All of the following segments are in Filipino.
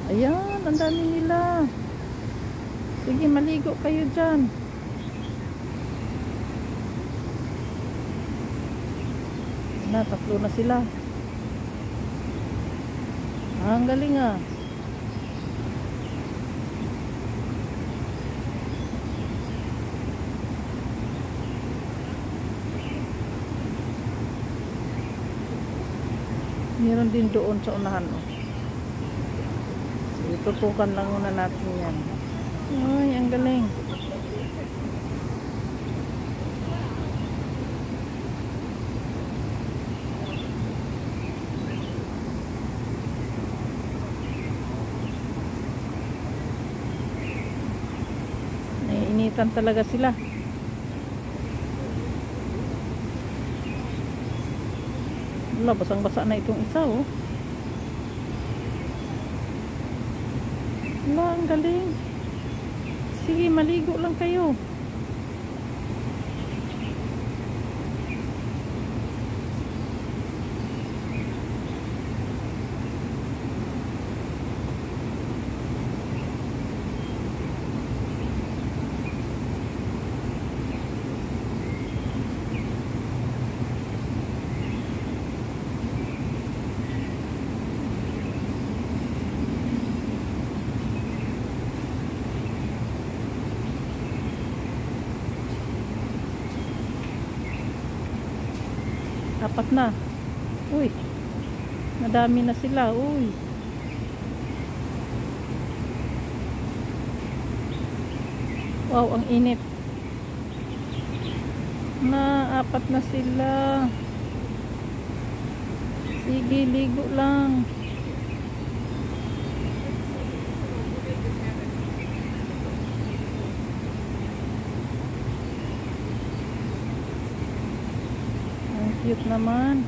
Ayan, ang dami nila. Sige, maligo kayo dyan. Na, tatlo na sila. Ang galing ah. Meron din doon sa unahan. Oh. So, tutukan lang muna natin yan. Ay, ang galing. Naiinitan talaga sila. Wala, basang-basa na itong isa, oh. Wala, ang galing. Sige, maligo lang kayo. Apat na. Uy, madami na sila. Uy, wow, ang init. Apat na sila. Sige, ligo lang. Cute naman.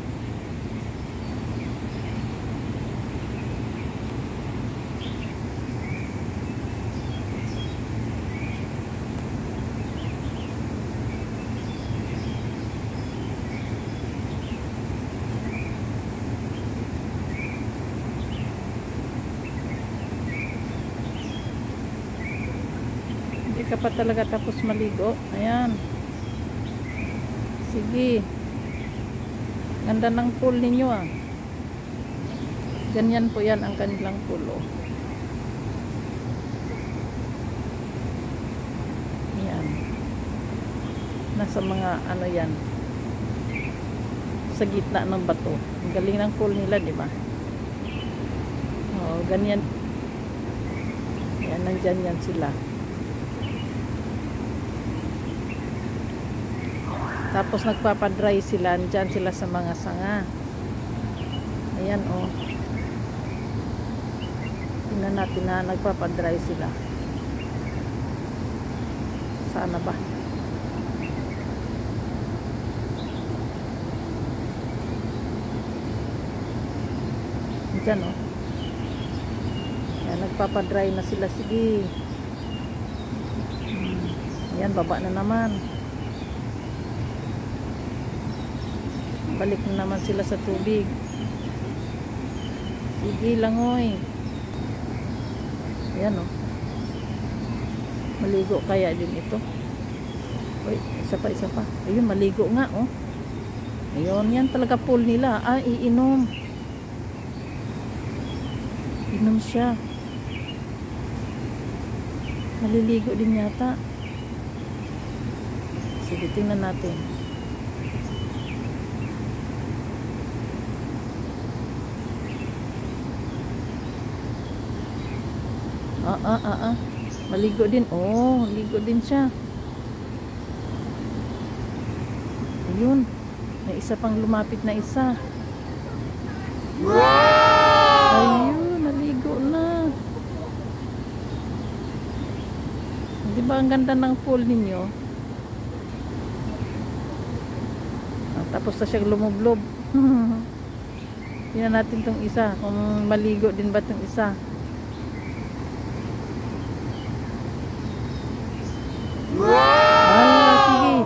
Hindi ka pa talaga tapos maligo. Ayan. Sige. Ganda ng pool ninyo ah. Ganyan po yan ang kanilang pool, oh. Yan. Nasa mga ano yan. Sa gitna ng bato. Ang galing ng pool nila, di ba? Oh, ganyan. Yan, nandyan yan sila. Tapos nagpapadry sila, dyan sila sa mga sanga. Ayan, oh. Tingnan natin na nagpapadry sila. Sana ba? Dyan, oh. Ayan, nagpapadry na sila. Sige. Ayan, baba na naman. Balik na naman sila sa tubig. Sige lang, oy. Ayan, oh. Maligo kaya din ito. Uy, isa pa. Ayun, maligo nga, oh. Ayun, yan talaga pool nila. Ah, iinom. Inom siya. Maliligo din yata. Sige, tingnan natin. Maligo din. Oh, ligo din siya. Ayun. May isa pang lumapit na isa. Wow! Ayun, naligo na. Di ba ang ganda ng pool ninyo? Tapos na siyang lumublob. Tingnan natin tong isa. Kung maligo din ba tong isa. Ala, sige.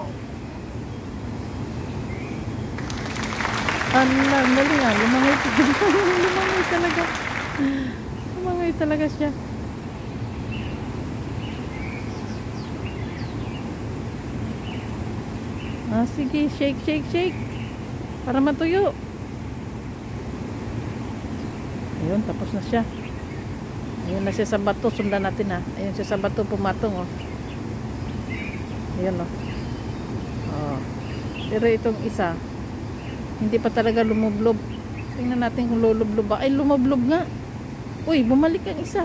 Ala, galing ah. Lumangay talaga. Lumangay talaga siya. Sige, shake, shake, shake. Para matuyo. Ayun, tapos na siya. Ayun na siya sa bato. Sundan natin ha. Ayun siya sa bato, pumatong oh. Ayun oh. Oh. Pero itong isa, hindi pa talaga lumublob. Tingnan natin kung lulublob ba. Ay, lumublob nga. Uy, bumalik ang isa.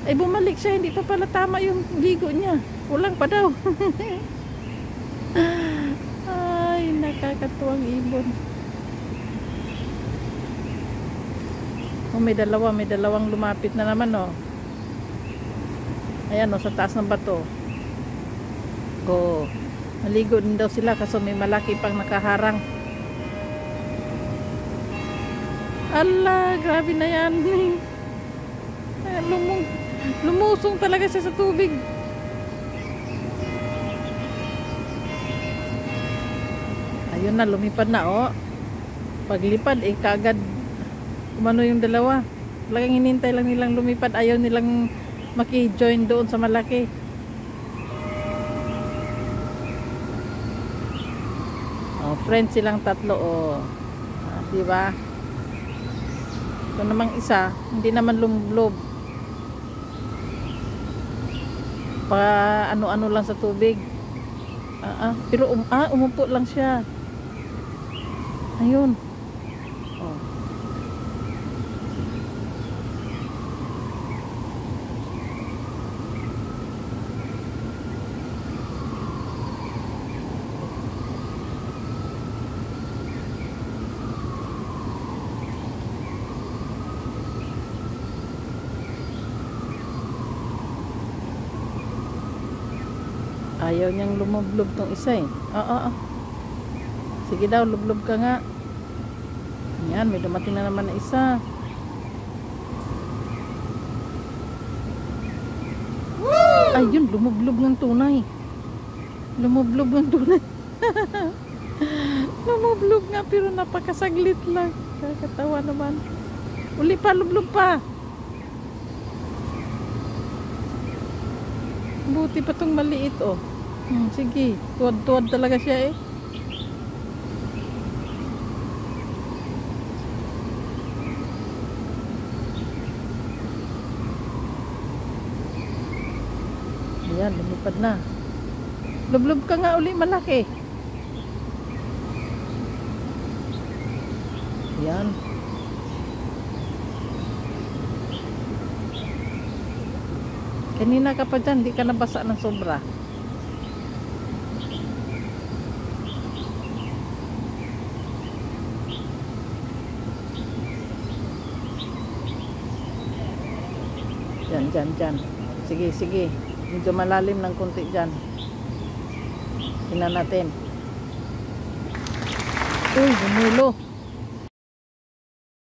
Ay, bumalik siya. Hindi pa pala tama yung ligo niya. Kulang pa daw. Ay, nakakatuwang ibon. Oh, may dalawang lumapit na naman oh. Ayan oh, sa taas ng bato. Oh, maligo din daw sila kasi may malaki pang nakaharang. Ala, grabe na yan. Lumusong talaga siya sa tubig. Ayun na, lumipad na oh. Paglipad eh kagad umano yung dalawa. Talagang hinintay lang nilang lumipad. Ayaw nilang maki-join doon sa malaki. Oh, friends silang tatlo oh. Diba? Ito namang isa, hindi naman lumublob. Pa ano-ano lang sa tubig. Pero umupo lang siya. Ayun. Oh. Ayaw niyang lumublob tong isa eh. Sige daw, lublob ka nga. Yan, may dumating na naman na isa. Ayun, lumublob ng tunay. Lumublob ng tunay. Lumublob nga pero napakasaglit lang. Kakatawa naman. Uli pa, lublob pa. Buti pa tong maliit oh. Sige, tuwad-tuwad talaga siya eh. Ayan, lumipad na. Lublob ka nga uli, malaki. Ayan. Kanina ka pa dyan, di ka nabasa ng sobra. Dyan. Sige. Medyo malalim ng konti dyan. Tingnan natin. Uy, bumulo.